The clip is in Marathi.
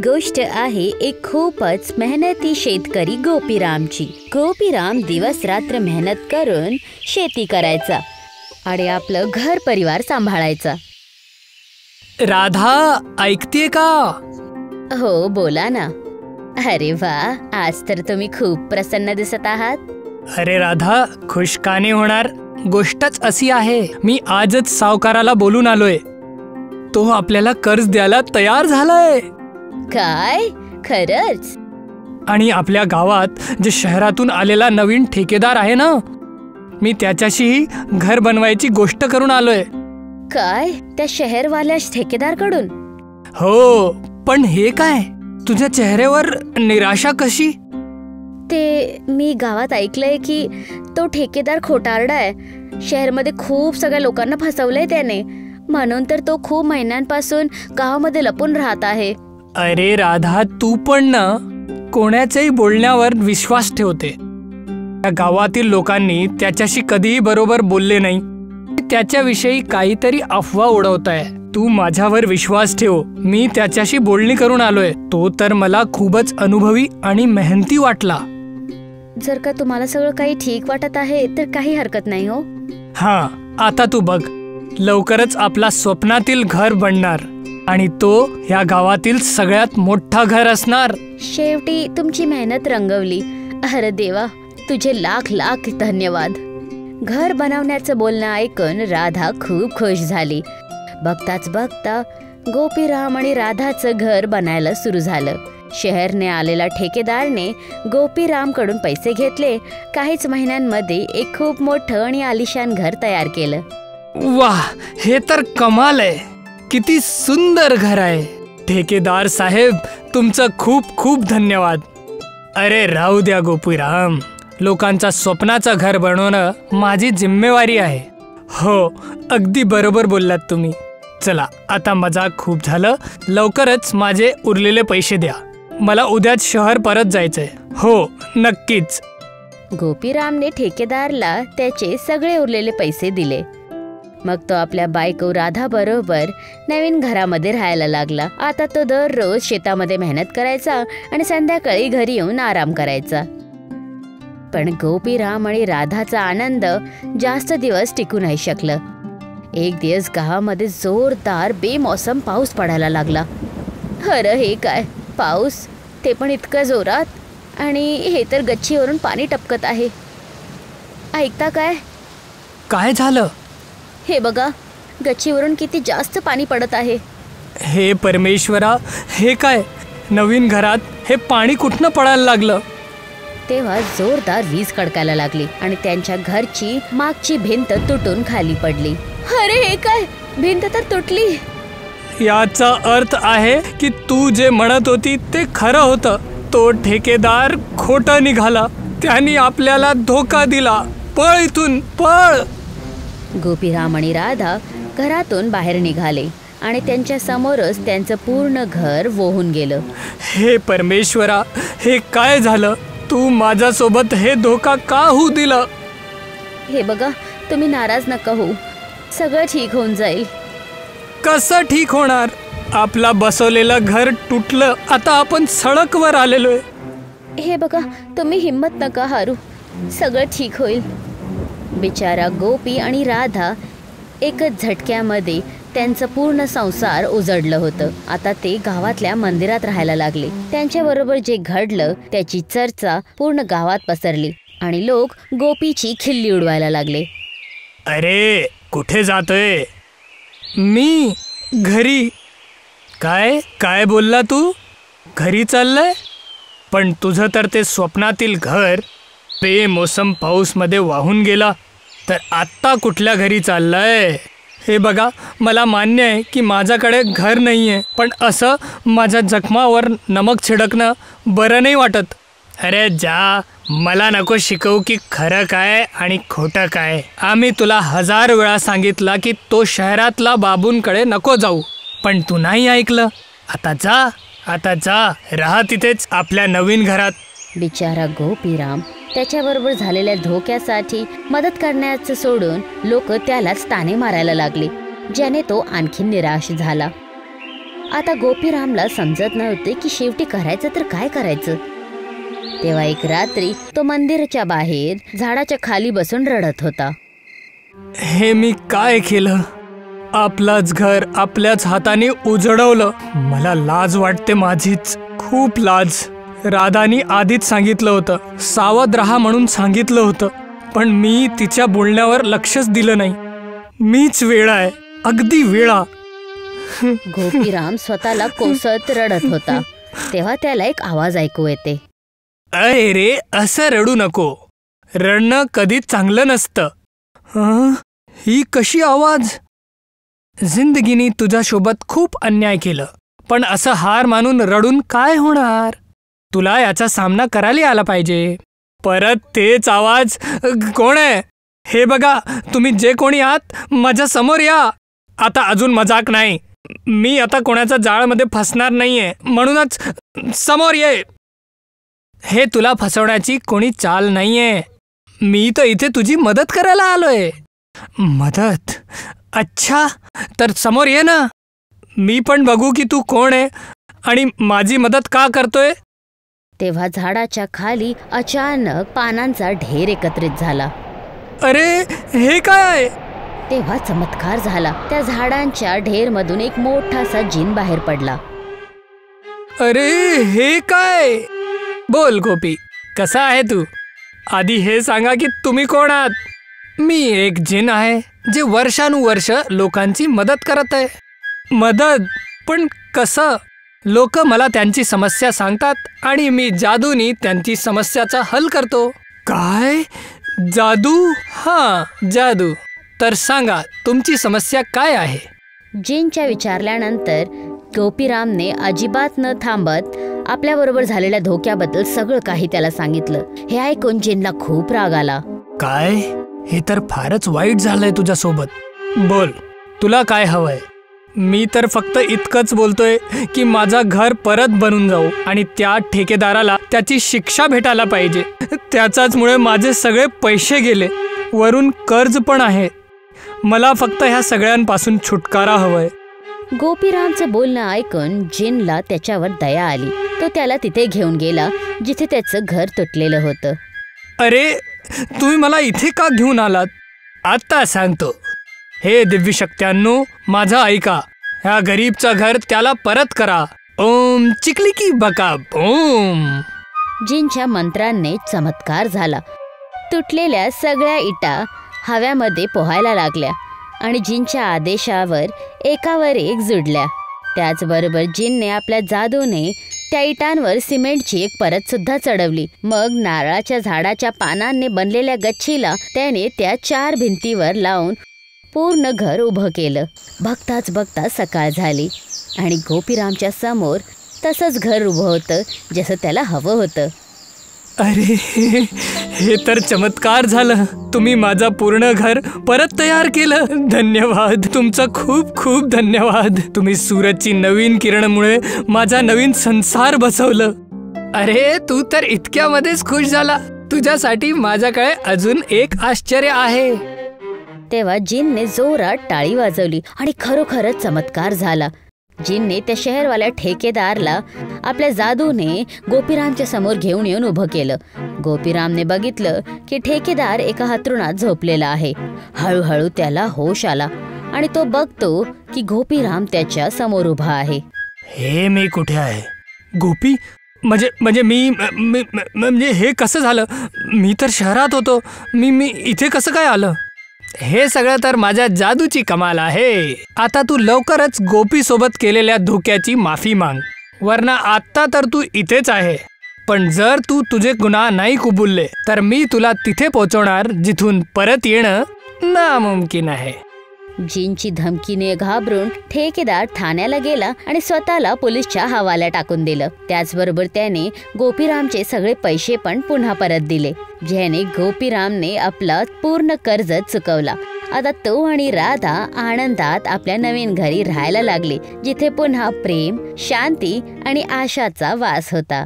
गोष्ट आहे एक खूपच मेहनती शेतकरी गोपीरामची। गोपीराम दिवस रात्र मेहनत करून शेती करायचा आणि आपलं घर परिवार सांभाळायचा। राधा, ऐकतेय का? हो, बोला ना। अरे वा, आज तर तुम्ही खूप प्रसन्न दिसत आहात। अरे राधा, खुश का नाही होणार? गोष्टच अशी आहे, मी आजच सावकाराला बोलून आलोय। तो आपल्याला कर्ज द्यायला तयार झालाय। काय? खरंच? आणि आपल्या गावात जे शहरातून आलेला नवीन ठेकेदार आहे ना, मी त्याच्याशीही घर बनवायची गोष्ट करून आलोय। काय? त्या शहरवाल्या ठेकेदारकडून? हो, पण हे काय? तुझ्या चेहऱ्यावर निराशा कशी? ते मी गावात ऐकलंय की तो ठेकेदार खोटारडाय। शहरमध्ये खूप सगळ्या लोकांना फसवलंय त्याने, म्हणून तर तो खूप महिन्यांपासून गावामध्ये लपून राहत आहे। अरे राधा, तू पण ना कोणाच्याही बोलण्यावर विश्वास ठेवते। त्या गावातील लोकांनी त्याच्याशी कधीही बरोबर बोलले नाही। त्याच्याविषयी काहीतरी अफवा उडवताय। तू माझ्यावर विश्वास ठेव, मी त्याच्याशी बोलणी करून आलोय। तो तर मला खूपच अनुभवी आणि मेहनती वाटला। जर का तुम्हाला सगळं काही ठीक वाटत आहे तर काही हरकत नाही हो। हा, आता तू बघ, लवकरच आपला स्वप्नातील घर बनणार आणि तो ह्या गावातील सगळ्यात मोठा घर असणार। शेवटी तुमची मेहनत रंगवली। अरे देवा, तुझे लाख लाख धन्यवाद। घर बनवण्याचं बोलणं ऐकून राधा खूप खुश झाली। बघताच बघता गोपीराम आणि राधाचं घर बनायला सुरू झालं। शहरने आलेला ठेकेदारने गोपीरामकडून पैसे घेतले। काहीच महिन्यांमध्ये एक खूप मोठं आणि आलिशान घर तयार केलं। वाह, हे तर कमाल आहे। किती सुंदर घर आहे। ठेकेदार साहेब, तुमचं खूप खूप धन्यवाद। अरे राहू द्या गोपीराम, लोकांचा स्वप्नाचं घर बनवणं माझी जिम्मेवारी आहे। हो, अगदी बरोबर बोललात तुम्ही। चला, आता मजाक खूप झालं, लवकरच माझे उरलेले पैसे द्या। मला उद्याच शहर परत जायचंय। हो, नक्कीच। गोपीरामने ठेकेदारला त्याचे सगळे उरलेले पैसे दिले। मग तो आपल्या बायको राधा बरोबर नवीन घरामध्ये राहायला लागला। आता तो दररोज शेतामध्ये मेहनत करायचा आणि संध्याकाळी घरी येऊन आराम करायचा। पण गोपीराम आणि राधाचा आनंद जास्त दिवस टिकू नाही शकलं। एक दिवस गावामध्ये जोरदार बेमौसम पाऊस पडायला लागला। अरे हे काय पाऊस, ते पण इतकं जोरात, आणि हे तर गच्चीवरून पाणी टपकत आहे। ऐकता काय? काय झालं? हे बघा, गच्चीवरून किती जास्त पाणी पडत आहे। हे परमेश्वरा, हे काय? नवीन घरात हे पाणी कुठनं पडायला लागलं? तेव्हा जोरदार वीज कडकायला लागली आणि त्यांच्या घरची मागची भिंत तुटून खाली पडली। अरे हे काय? भिंत तर तुटली। याचा अर्थ आहे की तू जे म्हणत होती ते खरं होतं। तो ठेकेदार खोटं निघाला, त्यांनी आपल्याला धोका दिला। पळ इथून, पळ। गोपीराम आणि राधा घरातून बाहेर निघाले आणि त्यांच्या समोरच त्यांचं पूर्ण घर वाहून गेलं। हे परमेश्वरा, हे काय झालं? तू माझ्यासोबत हे धोका का होऊ दिलं? हे बघा, तुम्ही नाराज नका होऊ, सगळं ठीक होऊन जाईल। कसं ठीक होणार? आपला बसवलेलं घर तुटलं, आता आपण सडकवर आलेलोय। हे बघा, तुम्ही हिम्मत नका हारू, सगळं ठीक होईल। बिचारा गोपी आणि राधा एकच झटक्यामध्ये त्यांचं पूर्ण संसार उजडलं होतं। आता ते गावातल्या मंदिरात राहायला लागले। त्यांच्याबरोबर जे घडलं त्याची चर्चा पूर्ण गावात पसरली आणि लोक गोपीची खिल्ली उडवायला लागले। अरे, कुठे जातोय? मी घरी। काय काय बोलला तू? घरी चाललंय? पण तुझं तर ते स्वप्नातील घर बेमोसम पाऊसमध्ये वाहून गेला, तर आत्ता कुठल्या घरी चाललंय? हे बघा, मला मान्य आहे की माझ्याकडे घर नाही आहे, पण असं माझ्या जखमावर नमक छिडकणं बरं नाही वाटत। अरे जा, मला नको शिकवू की खरं काय आणि खोटं काय। आम्ही तुला 1000 वेळा सांगितलं की तो शहरातला बाबूंकडे नको जाऊ, पण तू नाही ऐकलं। आता जा, आता जा, राहा तिथेच आपल्या नवीन घरात। बिचारा गोपीराम त्याच्याबरोबर झालेल्या धोक्यासाठी मदत करण्याचं सोडून लोक त्यालाच ताने मारायला लागले, ज्याने तो आणखी निराश झाला। आता गोपीरामला समजत नव्हते की शेवटी करायचं तर काय करायचं. तेव्हा एक रात्री तो मंदिराच्या बाहेर झाडाच्या खाली बसून रडत होता. हे मी काय केलं? आपलंच घर आपल्याच हाताने उजळवलं. मला लाज वाटते, माझीच खूप लाज. राधानी आधीच सांगितलं होतं, सावध राहा म्हणून सांगितलं होतं, पण मी तिच्या बोलण्यावर लक्षच दिलं नाही. मीच वेळा आहे, अगदी वेळा. गोपीराम स्वतःला कोसत रडत होता. तेव्हा त्याला एक आवाज ऐकू येते. अरे रे, असं रडू नको. रडणं कधीच चांगलं नसतं. ही कशी आवाज? जिंदगीने तुझ्यासोबत खूप अन्याय केलं, पण असं हार मानून रडून काय होणार? तुला याचा सामना करायला आला पाहिजे. परत तेच आवाज. कोण आहे? हे बघा, तुम्ही जे कोणी आहात माझ्या समोर या. आता अजून मजाक नाही. मी आता कोणाच्या जाळामध्ये फसणार नाहीये, म्हणूनच समोर ये. हे तुला फसवण्याची कोणी चाल नाहीये. मी तर इथे तुझी मदत करायला आलोय. मदत? अच्छा, तर समोर ये ना. मी पण बघू की तू कोण आहे आणि माझी मदत का करतोय. तेव्हा झाडाच्या खाली अचानक पानांचा ढेर एकत्रित झाला. अरे, हे काय आहे? तेव्हा चमत्कार झाला. त्या झाडांच्या ढेरमधून एक मोठासा जिन बाहेर पडला. अरे, हे काय? बोल गोपी, कसा आहे तू? आधी हे सांगा की तुम्ही कोण आहात. मी एक जिन आहे जे वर्षानुवर्ष लोकांची मदत करत आहे. मदत? पण कसं? लोक मला त्यांची समस्या सांगतात आणि मी जादूनी त्यांची समस्याचा हल करतो. काय? जादू? हां, जादू. तर सांगा, तुमची समस्या काय आहे? जिनच्या विचारल्यानंतर गोपीरामने अजिबात न थांबत आपल्याबरोबर झालेल्या धोक्याबद्दल सगळं काही त्याला सांगितलं. हे ऐकून जिनला खूप राग आला. काय? हे तर फारच वाईट झालंय तुझ्यासोबत. बोल, तुला काय हवंय? मी तर फक्त इतकंच बोलतोय की माझं घर परत बनून जाऊ आणि त्या ठेकेदाराला त्याची शिक्षा भेटायला पाहिजे. त्याचाचमुळे माझे सगळे पैसे गेले, वरून कर्ज पण आहे. मला फक्त ह्या सगळ्यांपासून छुटकारा हवंय. गोपीरामचं बोलणं ऐकून जिनला त्याच्यावर दया आली. तो त्याला तिथे घेऊन गेला जिथे त्याचं घर तुटलेलं होतं. अरे, तुम्ही मला इथे का घेऊन आलात? आता सांगतो. हे दिव्यशक्त्यांनो, माझं ऐका. ह्या गरीबचं घर त्याला परत करा. ओम चिकलिकी बका ओम. जिनच्या मंत्रांनी चमत्कार झाला. तुटलेल्या सगळ्या इटा हव्यामध्ये पोहायला लागल्या आणि जिनच्या आदेशावर एकावर एक जुडल्या. त्याचबरोबर जिनने आपल्या जादूने त्या इटांवर सिमेंटची एक परत सुद्धा चढवली. मग नारळाच्या झाडाच्या पानांनी बनलेल्या गच्चीला त्याने त्या 4 भिंतीवर लावून पूर्ण घर उभं केलं. बघताच बघता सकाळ झाली आणि गोपीरामच्या समोर तसंच घर उभं होतं जसं त्याला हवं होतं. अरे, हे तर चमत्कार झालं. तुम्ही माझं पूर्ण घर परत तयार केलं. धन्यवाद, तुमचा खूप खूप धन्यवाद. तुम्ही सूरजची नवीन किरणमुळे माझा नवीन संसार बसवलं. अरे, तू तर इतक्यामध्येच खुश झाला. तुझ्यासाठी माझ्याकडे अजून एक आश्चर्य आहे. तेव्हा जिनने जोरात टाळी वाजवली आणि खरोखरच चमत्कार झाला. जिनने त्या शहरवाल्या ठेकेदारला आपल्या जादूने गोपीरामच्या समोर घेऊन येऊन उभं केलं. गोपीरामने बघितलं की ठेकेदार एका हातरुणात झोपलेला आहे. हळूहळू त्याला होश आला आणि तो बघतो की गोपीराम त्याच्या समोर उभा आहे. हे मी कुठे आहे? गोपी म्हणजे मी हे कसं झालं? मी तर शहरात होतो. मी इथे कसं काय आलं? हे सगळं तर माझ्या जादूची कमाल आहे. आता तू लवकरच गोपी सोबत केलेल्या धोक्याची माफी माग, वरना आत्ता तर तू इथेच आहे. पण जर तू तुझे गुन्हा नाही कबुलले तर मी तुला तिथे पोहोचवणार जिथून परत येणं नामुमकिन आहे. जिनची धमकीने घाबरून ठेकेदार ठाण्याला गेला आणि स्वतःला पोलीसच्या हवाला टाकून दिलं. त्याचबरोबर त्याने गोपीरामचे सगळे पैसे पण पुन्हा परत दिले, ज्याने गोपीरामने आपला पूर्ण कर्ज चुकवला. आता तो आणि राधा आनंदात आपल्या नवीन घरी राहायला लागले, जिथे पुन्हा प्रेम, शांती आणि आशाचा वास होता.